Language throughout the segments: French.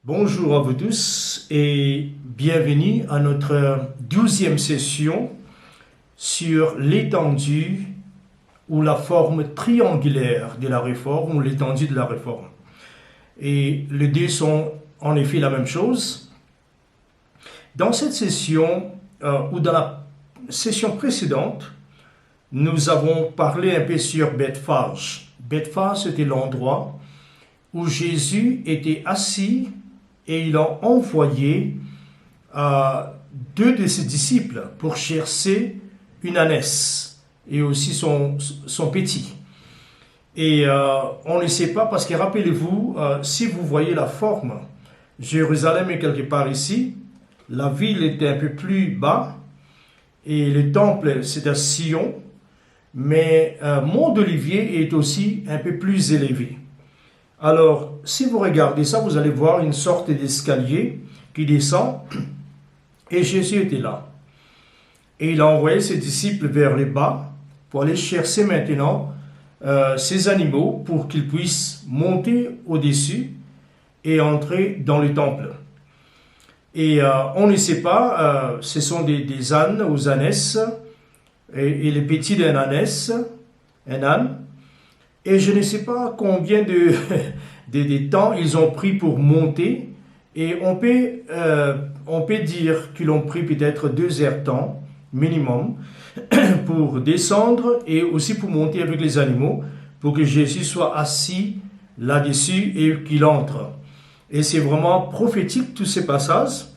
Bonjour à vous tous et bienvenue à notre 12e session sur l'étendue ou la forme triangulaire de la réforme ou l'étendue de la réforme. Et les deux sont en effet la même chose. Dans cette session ou dans la session précédente, nous avons parlé un peu sur Bethphage. Bethphage, c'était l'endroit où Jésus était assis et il a envoyé deux de ses disciples pour chercher une ânesse et aussi son petit. Et on ne sait pas parce que rappelez-vous, si vous voyez la forme, Jérusalem est quelque part ici, la ville était un peu plus bas et le temple c'est à Sion, mais Mont d'Olivier est aussi un peu plus élevé. Alors, si vous regardez ça, vous allez voir une sorte d'escalier qui descend et Jésus était là. Et il a envoyé ses disciples vers les bas pour aller chercher maintenant ces animaux pour qu'ils puissent monter au-dessus et entrer dans le temple. Et on ne sait pas, ce sont des ânes ou ânesses et les petits d'un ânesse, un âne. Et je ne sais pas combien de temps ils ont pris pour monter. Et on peut dire qu'ils ont pris peut-être 2 heures de temps minimum pour descendre et aussi pour monter avec les animaux pour que Jésus soit assis là-dessus et qu'il entre. Et c'est vraiment prophétique tous ces passages.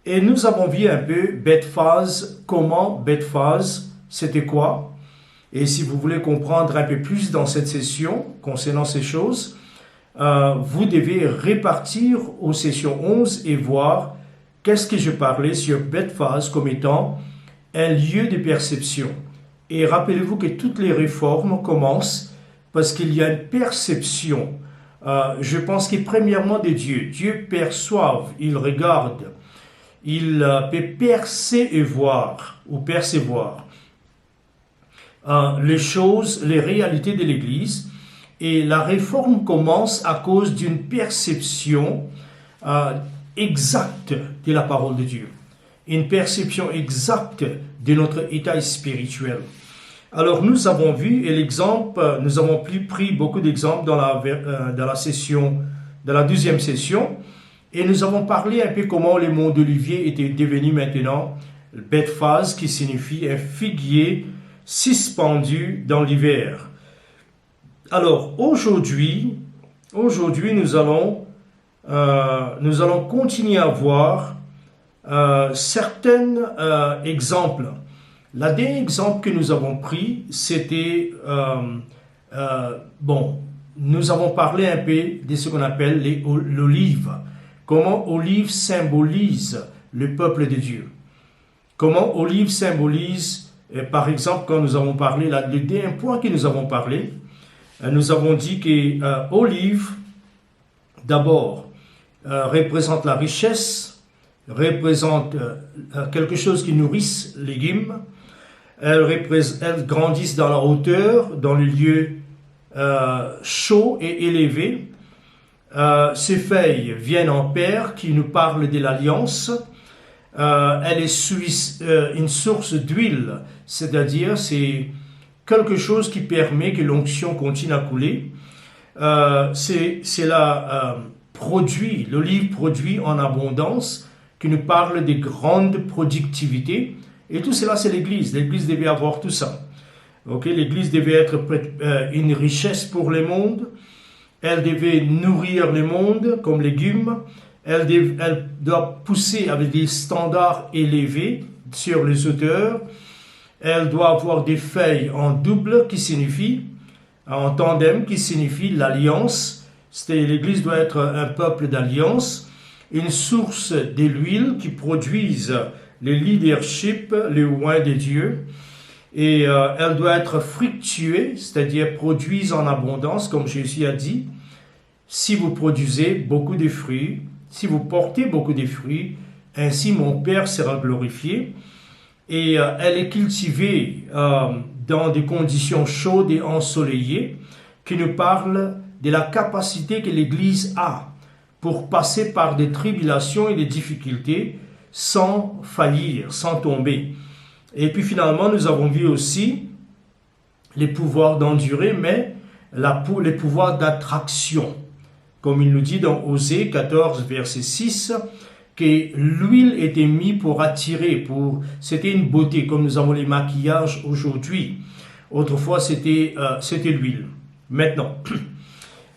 Et nous avons vu un peu Bethphage, comment Bethphage, c'était quoi? Et si vous voulez comprendre un peu plus dans cette session concernant ces choses, vous devez repartir aux sessions 11 et voir qu'est-ce que je parlais sur Bethphage comme étant un lieu de perception. Et rappelez-vous que toutes les réformes commencent parce qu'il y a une perception. Je pense que premièrement de Dieu. Dieu perçoit, il regarde, il peut percer et voir ou percevoir les choses, les réalités de l'Église. Et la réforme commence à cause d'une perception exacte de la parole de Dieu. Une perception exacte de notre état spirituel. Alors nous avons vu, et l'exemple, nous avons pris beaucoup d'exemples dans la session, dans la 12e session, et nous avons parlé un peu comment les monts d'Olivier étaient devenus maintenant Bethphage, qui signifie un figuier suspendu dans l'hiver. Alors aujourd'hui nous allons continuer à voir certains exemples. Le dernier exemple que nous avons pris, c'était nous avons parlé un peu de ce qu'on appelle l'olive. Comment olive symbolise le peuple de Dieu. Comment olive symbolise, par exemple, quand nous avons parlé, le dernier point que nous avons parlé, nous avons dit que olive, d'abord, représente la richesse, représente quelque chose qui nourrisse les légumes. Elles grandissent dans la hauteur, dans les lieux chauds et élevés. Ces feuilles viennent en paire qui nous parlent de l'alliance. Elle est une source d'huile, c'est-à-dire c'est quelque chose qui permet que l'onction continue à couler. C'est l'olive produit en abondance, qui nous parle de grande productivité. Et tout cela, c'est l'Église. L'Église devait avoir tout ça. L'Église devait être une richesse pour le monde. Elle devait nourrir le monde comme légumes. Elle doit pousser avec des standards élevés sur les hauteurs. Elle doit avoir des feuilles en double qui signifie, en tandem qui signifie l'alliance. L'Église doit être un peuple d'alliance. Une source de l'huile qui produise le leadership, le oint de Dieu. Et elle doit être fructueuse, c'est-à-dire produise en abondance, comme Jésus a dit. Si vous produisez beaucoup de fruits, si vous portez beaucoup de fruits, ainsi mon Père sera glorifié. Et elle est cultivée dans des conditions chaudes et ensoleillées qui nous parlent de la capacité que l'Église a pour passer par des tribulations et des difficultés sans faillir, sans tomber. Et puis finalement, nous avons vu aussi les pouvoirs d'endurer, mais les pouvoirs d'attraction. Comme il nous dit dans Osée 14, verset 6, que l'huile était mise pour attirer, c'était une beauté, comme nous avons les maquillages aujourd'hui. Autrefois, c'était l'huile. Maintenant,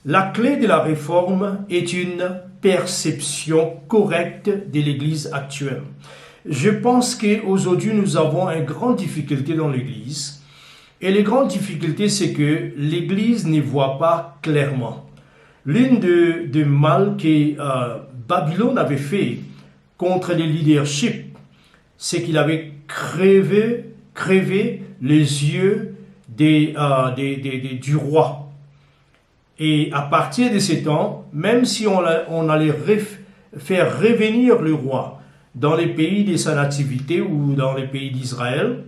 la clé de la réforme est une perception correcte de l'Église actuelle. Je pense qu'aujourd'hui, nous avons une grande difficulté dans l'Église. Et les grandes difficultés, c'est que l'Église ne voit pas clairement. L'une des mal que Babylone avait fait contre le leadership, c'est qu'il avait crevé les yeux du roi. Et à partir de ce temps, même si on allait faire revenir le roi dans les pays de sa nativité ou dans les pays d'Israël,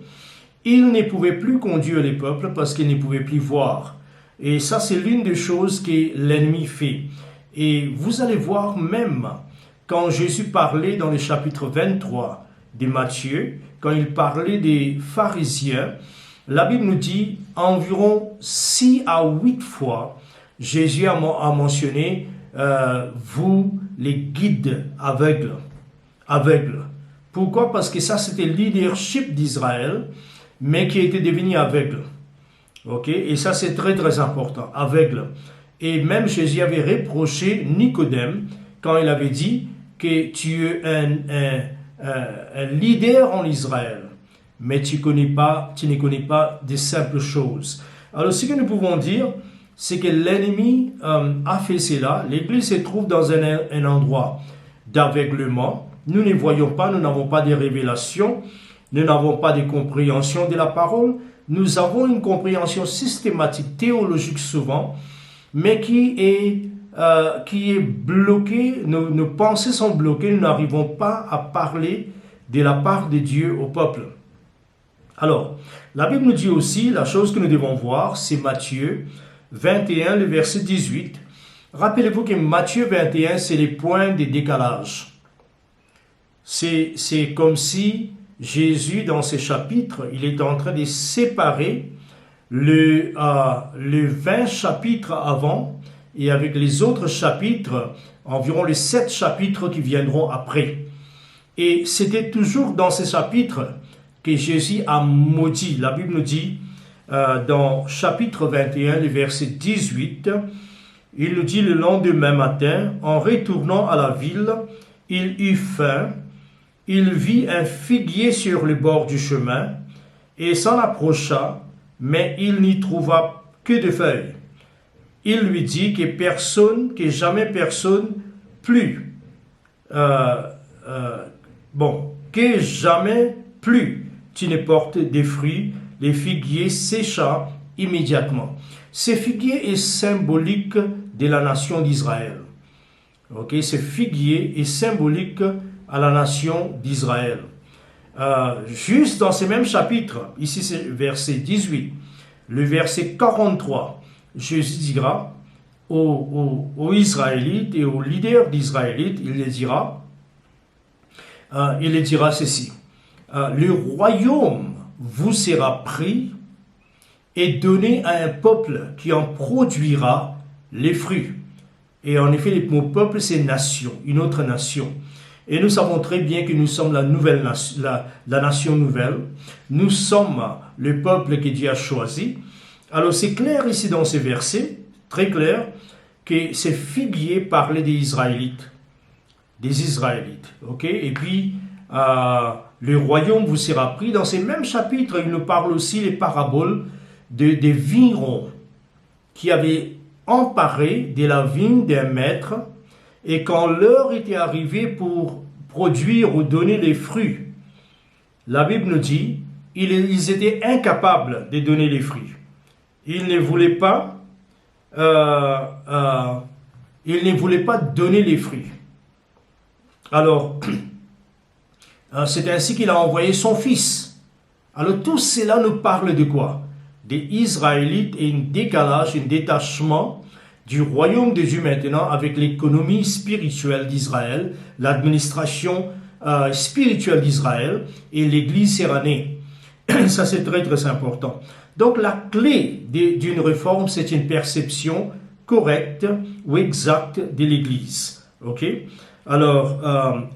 il ne pouvait plus conduire les peuples parce qu'il ne pouvait plus voir. Et ça, c'est l'une des choses que l'ennemi fait. Et vous allez voir même quand Jésus parlait dans le chapitre 23 de Matthieu, quand il parlait des pharisiens, la Bible nous dit environ 6 à 8 fois, Jésus a mentionné vous les guides aveugles. Pourquoi? Parce que ça c'était le leadership d'Israël, mais qui était devenu aveugle. Ok? Et ça c'est très très important, aveugle. Et même Jésus avait reproché Nicodème quand il avait dit que tu es un leader en Israël, mais tu ne connais pas des simples choses. Alors ce que nous pouvons dire, c'est que l'ennemi a fait cela. L'Église se trouve dans un endroit d'aveuglement. Nous ne voyons pas, nous n'avons pas de révélations, nous n'avons pas de compréhension de la parole. Nous avons une compréhension systématique, théologique souvent, mais qui est bloquée. Nos pensées sont bloquées, nous n'arrivons pas à parler de la part de Dieu au peuple. Alors, la Bible nous dit aussi, la chose que nous devons voir, c'est Matthieu 21, le verset 18. Rappelez-vous que Matthieu 21, c'est les points de décalage. C'est comme si Jésus, dans ces chapitres, il est en train de séparer le 20 chapitres avant et avec les autres chapitres, environ les 7 chapitres qui viendront après. Et c'était toujours dans ces chapitres que Jésus a maudit. La Bible nous dit, dans chapitre 21, le verset 18, il nous dit le lendemain matin, en retournant à la ville, il eut faim, il vit un figuier sur le bord du chemin et s'en approcha, mais il n'y trouva que des feuilles. Il lui dit que jamais personne plus, que jamais plus tu ne portes des fruits. Les figuiers sécha immédiatement. Ce figuier est symbolique de la nation d'Israël. Ok, ce figuier est symbolique à la nation d'Israël. Juste dans ces mêmes chapitres, ici c'est verset 18, le verset 43, Jésus dira aux Israélites et aux leaders d'Israélites, il les dira ceci, le royaume vous sera pris et donné à un peuple qui en produira les fruits. Et en effet, le mot peuple, c'est nation, une autre nation. Et nous savons très bien que nous sommes la nation nouvelle. Nous sommes le peuple que Dieu a choisi. Alors c'est clair ici dans ces versets, très clair, que ces figuiers parlaient des Israélites. Ok? Et puis, le royaume vous sera pris. Dans ces mêmes chapitres, il nous parle aussi les paraboles des vignerons qui avaient emparé de la vigne d'un maître, et quand l'heure était arrivée pour produire ou donner les fruits, la Bible nous dit, ils étaient incapables de donner les fruits. Ils ne voulaient pas donner les fruits. Alors, c'est ainsi qu'il a envoyé son fils. Alors tout cela nous parle de quoi? Des Israélites et un décalage, un détachement du royaume de Dieu maintenant avec l'économie spirituelle d'Israël, l'administration spirituelle d'Israël et l'Église séranée. Ça, c'est très, très important. Donc, la clé d'une réforme, c'est une perception correcte ou exacte de l'Église. OK? Alors,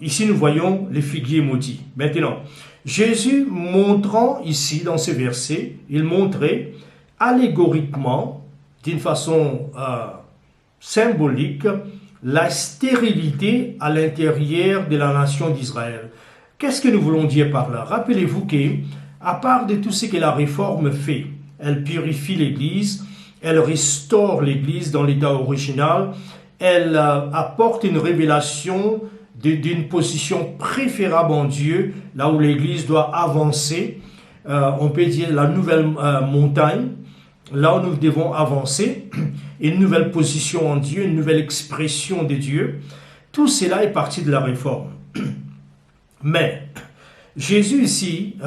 ici, nous voyons les figuiers maudits. Maintenant, Jésus montrant ici, dans ce verset, il montrait allégoriquement, d'une façon symbolique, la stérilité à l'intérieur de la nation d'Israël. Qu'est-ce que nous voulons dire par là? Rappelez-vous qu'à part de tout ce que la réforme fait, elle purifie l'Église, elle restaure l'Église dans l'état original, elle apporte une révélation d'une position préférable en Dieu, là où l'Église doit avancer, on peut dire la nouvelle montagne, là où nous devons avancer, une nouvelle position en Dieu, une nouvelle expression de Dieu. Tout cela est parti de la réforme. Mais Jésus ici,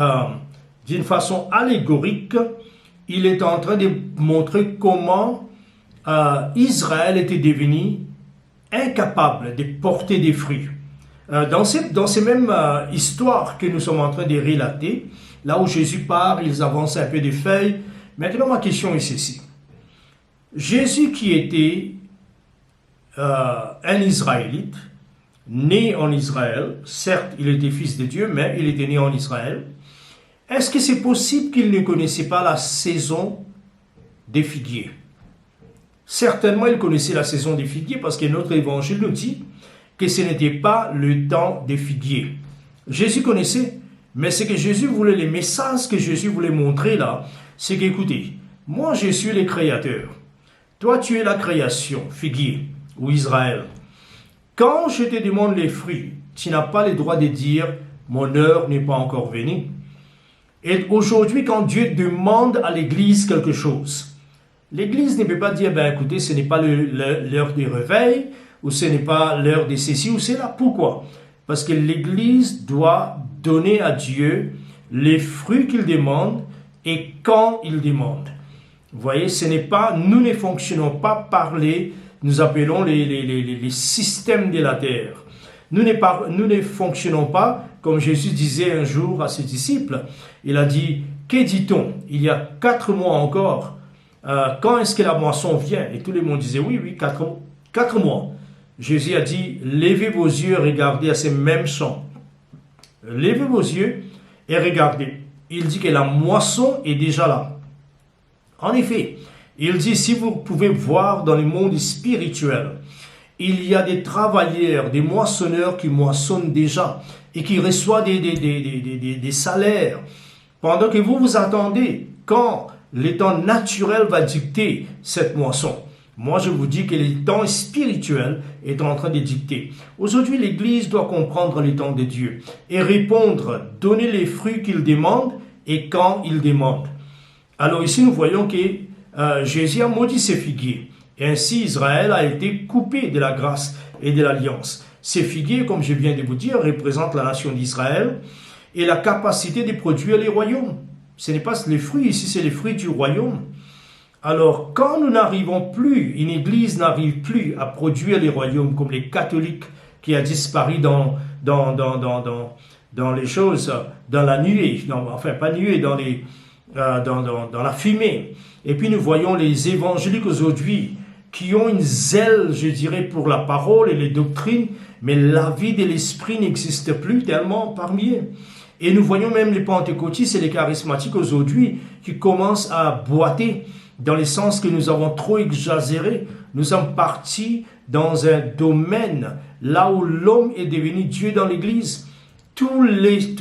d'une façon allégorique, il est en train de montrer comment Israël était devenu incapable de porter des fruits. Dans ces mêmes histoires que nous sommes en train de relater, là où Jésus part, ils avancent un peu des feuilles. Maintenant, ma question est ceci. Jésus qui était un Israélite, né en Israël, certes, il était fils de Dieu, mais il était né en Israël. Est-ce que c'est possible qu'il ne connaissait pas la saison des figuiers? Certainement, il connaissait la saison des figuiers parce que notre évangile nous dit que ce n'était pas le temps des figuiers. Jésus connaissait, mais ce que Jésus voulait, les messages que Jésus voulait montrer là, c'est qu'écoutez, moi je suis le créateur. Toi, tu es la création, figuier, ou Israël. Quand je te demande les fruits, tu n'as pas le droit de dire « mon heure n'est pas encore venue ». Et aujourd'hui, quand Dieu demande à l'Église quelque chose, l'Église ne peut pas dire « ben écoutez, ce n'est pas l'heure du réveil » ou « ce n'est pas l'heure de ceci ou cela ». Pourquoi? Parce que l'Église doit donner à Dieu les fruits qu'il demande et quand il demande. Vous voyez, ce n'est pas, nous ne fonctionnons pas par nous appelons les systèmes de la terre. Nous ne fonctionnons pas, comme Jésus disait un jour à ses disciples. Il a dit, que dit-on? Il y a 4 mois encore. Quand est-ce que la moisson vient? Et tout le monde disait, oui, 4 mois. Jésus a dit, levez vos yeux et regardez à ces mêmes champs. Levez vos yeux et regardez. Il dit que la moisson est déjà là. En effet, il dit, si vous pouvez voir dans le monde spirituel, il y a des travailleurs, des moissonneurs qui moissonnent déjà et qui reçoivent des salaires. Pendant que vous vous attendez quand le temps naturel va dicter cette moisson. Moi, je vous dis que le temps spirituel est en train de dicter. Aujourd'hui, l'Église doit comprendre le temps de Dieu et répondre, donner les fruits qu'il demande et quand il demande. Alors ici, nous voyons que Jésus a maudit ses figuiers. Et ainsi, Israël a été coupé de la grâce et de l'alliance. Ces figuiers, comme je viens de vous dire, représentent la nation d'Israël et la capacité de produire les royaumes. Ce n'est pas les fruits, ici c'est les fruits du royaume. Alors, quand nous n'arrivons plus, une église n'arrive plus à produire les royaumes comme les catholiques qui a disparu dans les choses, dans la nuée, enfin pas nuée, dans la fumée. Et puis nous voyons les évangéliques aujourd'hui qui ont une zèle, je dirais, pour la parole et les doctrines, mais la vie de l'esprit n'existe plus tellement parmi eux. Et nous voyons même les pentecôtistes et les charismatiques aujourd'hui qui commencent à boiter dans le sens que nous avons trop exagéré. Nous sommes partis dans un domaine là où l'homme est devenu Dieu dans l'Église. Tout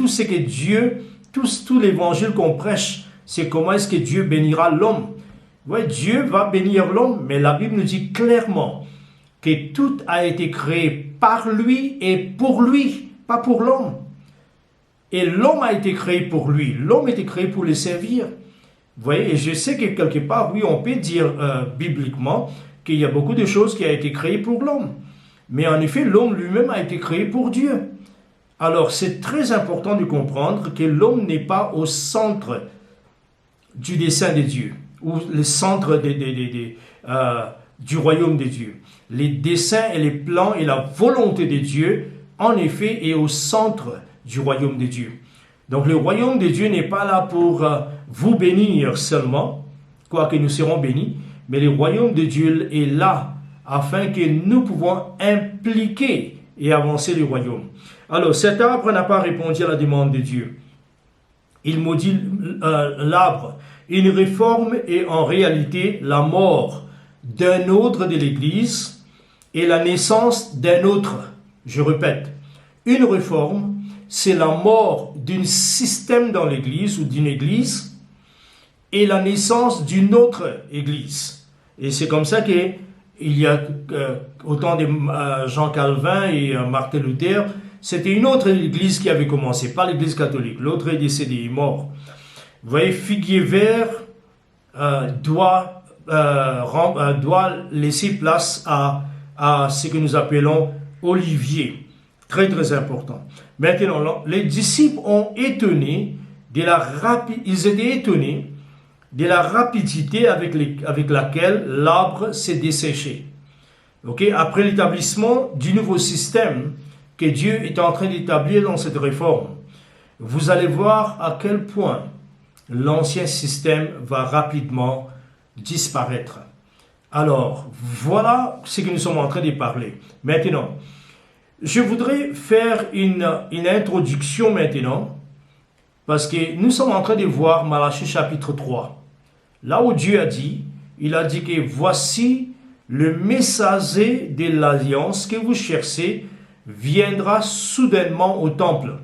ce que Dieu, tout l'évangile qu'on prêche, c'est comment est-ce que Dieu bénira l'homme. Ouais, Dieu va bénir l'homme, mais la Bible nous dit clairement que tout a été créé par lui et pour lui, pas pour l'homme. Et l'homme a été créé pour lui, l'homme a été créé pour le servir. Vous voyez, et je sais que quelque part, oui, on peut dire bibliquement qu'il y a beaucoup de choses qui ont été créées pour l'homme. Mais en effet, l'homme lui-même a été créé pour Dieu. Alors, c'est très important de comprendre que l'homme n'est pas au centre du dessein de Dieu, ou le centre du royaume de Dieu. Les desseins et les plans et la volonté de Dieu, en effet, est au centre du royaume de Dieu. Donc le royaume de Dieu n'est pas là pour vous bénir seulement, quoique nous serons bénis, mais le royaume de Dieu est là afin que nous pouvons impliquer et avancer le royaume. Alors cet arbre n'a pas répondu à la demande de Dieu. Il maudit l'arbre. Une réforme est en réalité la mort d'un autre de l'Église et la naissance d'un autre. Je répète, une réforme, c'est la mort d'un système dans l'Église ou d'une Église et la naissance d'une autre Église. Et c'est comme ça qu'il y a, au temps de Jean Calvin et Martin Luther, c'était une autre Église qui avait commencé, pas l'Église catholique. L'autre est décédé, il est mort. Vous voyez, figuier vert doit laisser place à ce que nous appelons olivier. Très, très important. Maintenant, les disciples ils étaient étonnés de la rapidité avec laquelle l'arbre s'est desséché. Après l'établissement du nouveau système que Dieu est en train d'établir dans cette réforme, vous allez voir à quel point l'ancien système va rapidement disparaître. Alors, voilà ce que nous sommes en train de parler. Maintenant, je voudrais faire une introduction maintenant, parce que nous sommes en train de voir Malachie chapitre 3. Là où Dieu il a dit que voici le messager de l'alliance que vous cherchez viendra soudainement au temple.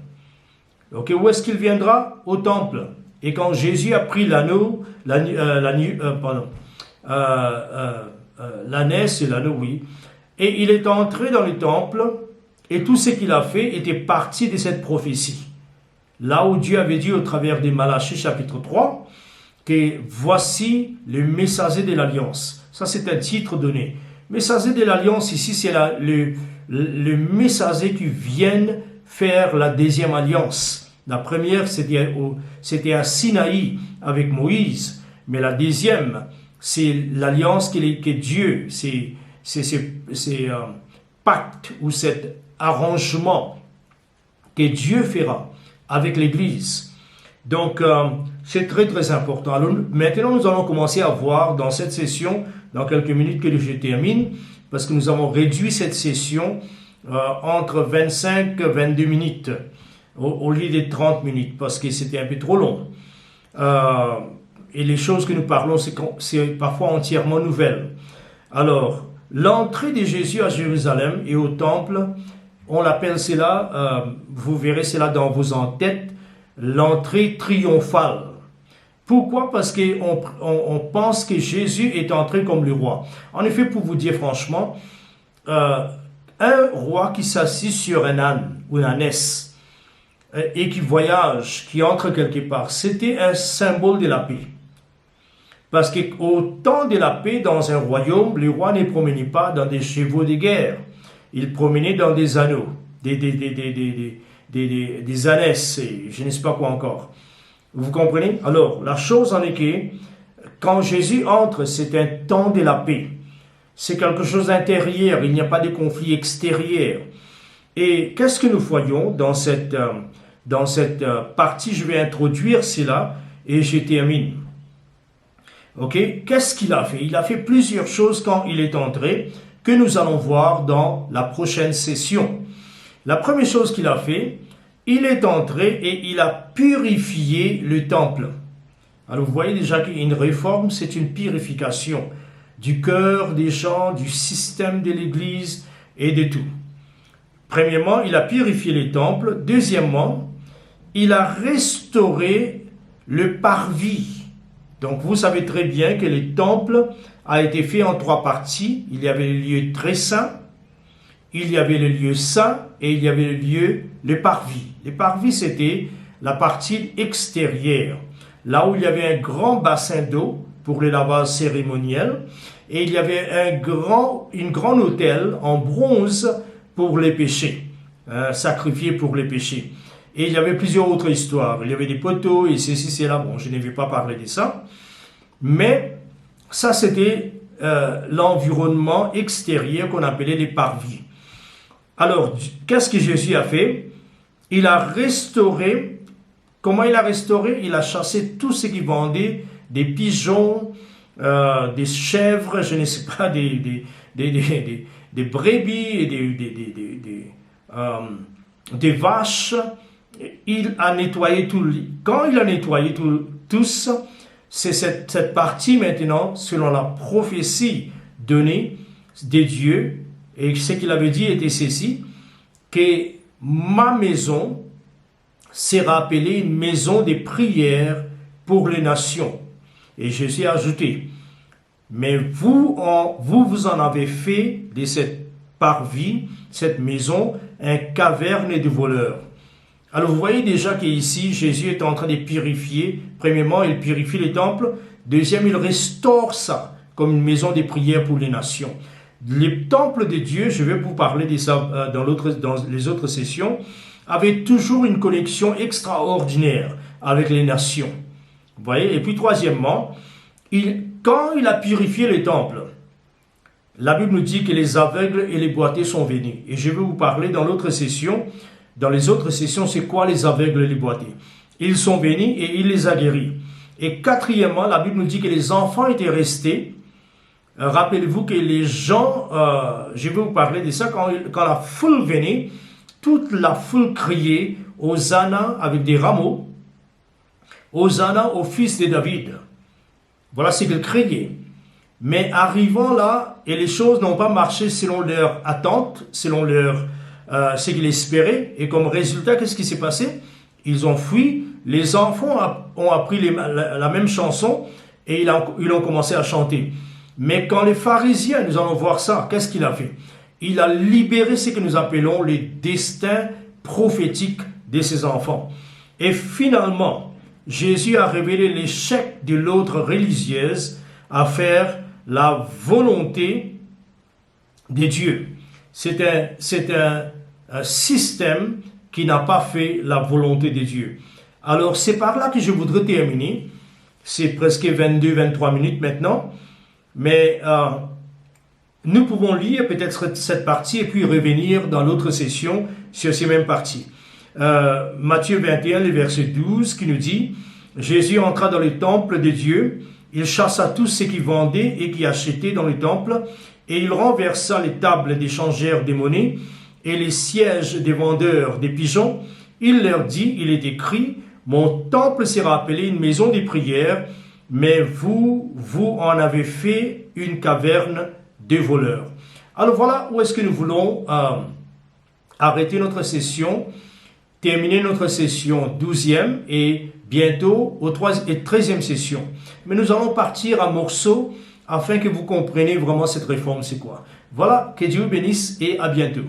Où est-ce qu'il viendra? Au temple. Et quand Jésus a pris l'anneau, l'ânesse et l'anneau, oui, et il est entré dans le temple, et tout ce qu'il a fait était parti de cette prophétie. Là où Dieu avait dit au travers de Malachie chapitre 3, que voici le messager de l'alliance. Ça, c'est un titre donné. Messager de l'alliance, ici, c'est le messager qui vient faire la deuxième alliance. La première, c'était à Sinaï avec Moïse. Mais la deuxième, c'est l'alliance que Dieu, c'est pacte ou cet arrangement que Dieu fera avec l'Église. Donc, c'est très très important. Alors, maintenant, nous allons commencer à voir dans cette session, dans quelques minutes que je termine, parce que nous avons réduit cette session entre 25 et 22 minutes, au lieu de 30 minutes, parce que c'était un peu trop long. Et les choses que nous parlons, c'est parfois entièrement nouvelles. Alors, l'entrée de Jésus à Jérusalem et au temple, on l'appelle cela, vous verrez cela dans vos en-têtes, l'entrée triomphale. Pourquoi? Parce qu'on pense que Jésus est entré comme le roi. En effet, pour vous dire franchement, un roi qui s'assit sur un âne ou une ânesse et qui voyage, qui entre quelque part, c'était un symbole de la paix. Parce qu'au temps de la paix dans un royaume, le roi ne promenait pas dans des chevaux de guerre. Il promenait dans des anneaux, des ânesses, je ne sais pas quoi encore. Vous comprenez? Alors, la chose en est que, quand Jésus entre, c'est un temps de la paix. C'est quelque chose d'intérieur, il n'y a pas de conflit extérieur. Et qu'est-ce que nous voyons dans cette partie? Je vais introduire cela et je termine. Qu'est-ce qu'il a fait? Il a fait plusieurs choses quand il est entré, que nous allons voir dans la prochaine session. La première chose qu'il a fait, il est entré et il a purifié le temple. Alors vous voyez déjà qu'une réforme, c'est une purification du cœur des gens, du système de l'Église et de tout. Premièrement, il a purifié les temples. Deuxièmement, il a restauré le parvis. Donc vous savez très bien que le temple a été fait en 3 parties. Il y avait le lieu très saint, il y avait le lieu saint et il y avait le parvis. Le parvis, c'était la partie extérieure, là où il y avait un grand bassin d'eau pour le lavage cérémoniel et il y avait un grand autel en bronze pour les péchés, sacrifié pour les péchés. Et il y avait plusieurs autres histoires. Il y avait des poteaux et ceci, cela. Bon, je ne vais pas parler de ça. Mais ça, c'était l'environnement extérieur qu'on appelait les parvis. Alors, qu'est-ce que Jésus a fait? Il a restauré. Comment il a restauré? Il a chassé tout ce qui vendait des pigeons, des chèvres, je ne sais pas, des brebis et des vaches. Il a nettoyé tout. Quand il a nettoyé tous, c'est cette partie maintenant, selon la prophétie donnée des dieux, et ce qu'il avait dit était ceci, que ma maison sera appelée une maison de prière pour les nations. Et Jésus a ajouté, mais vous en avez fait de cette parvis, cette maison, un caverne de voleurs. Alors vous voyez déjà qu'ici, Jésus est en train de purifier. Premièrement, il purifie les temples. Deuxième, il restaure ça comme une maison de prière pour les nations. Les temples de Dieu, je vais vous parler de ça dans les autres sessions, avaient toujours une connexion extraordinaire avec les nations. Vous voyez? Et puis troisièmement, quand il a purifié les temples, la Bible nous dit que les aveugles et les boiteux sont venus. Et je vais vous parler dans l'autre session. Dans les autres sessions, c'est quoi les aveugles et les boiteux? Ils sont venus et il les a guéris. Et quatrièmement, la Bible nous dit que les enfants étaient restés. Rappelez-vous que les gens, je vais vous parler de ça, quand la foule venait, toute la foule criait « Hosanna » avec des rameaux, « Hosanna au fils de David ». Voilà ce qu'ils criaient. Mais arrivant là, et les choses n'ont pas marché selon leur attente, selon ce qu'ils espéraient, et comme résultat, qu'est-ce qui s'est passé? Ils ont fui, les enfants ont appris la même chanson, et ils ont commencé à chanter. Mais quand les pharisiens, nous allons voir ça, qu'est-ce qu'il a fait? Il a libéré ce que nous appelons les destins prophétiques de ses enfants. Et finalement, Jésus a révélé l'échec de l'ordre religieuse à faire la volonté de Dieu. C'est un système qui n'a pas fait la volonté de Dieu. Alors, c'est par là que je voudrais terminer. C'est presque 22-23 minutes maintenant. Mais nous pouvons lire peut-être cette partie et puis revenir dans l'autre session sur ces mêmes parties. Matthieu 21, le verset 12, qui nous dit « Jésus entra dans le temple de Dieu, il chassa tous ceux qui vendaient et qui achetaient dans le temple, et il renversa les tables des changeurs des monnaies et les sièges des vendeurs des pigeons. Il leur dit, il est écrit, mon temple sera appelé une maison de prière, mais vous en avez fait une caverne de voleurs. » Alors voilà où est-ce que nous voulons arrêter notre session, terminer notre session 12e et bientôt au 13e session. Mais nous allons partir en morceaux afin que vous compreniez vraiment cette réforme, c'est quoi. Voilà, que Dieu vous bénisse et à bientôt.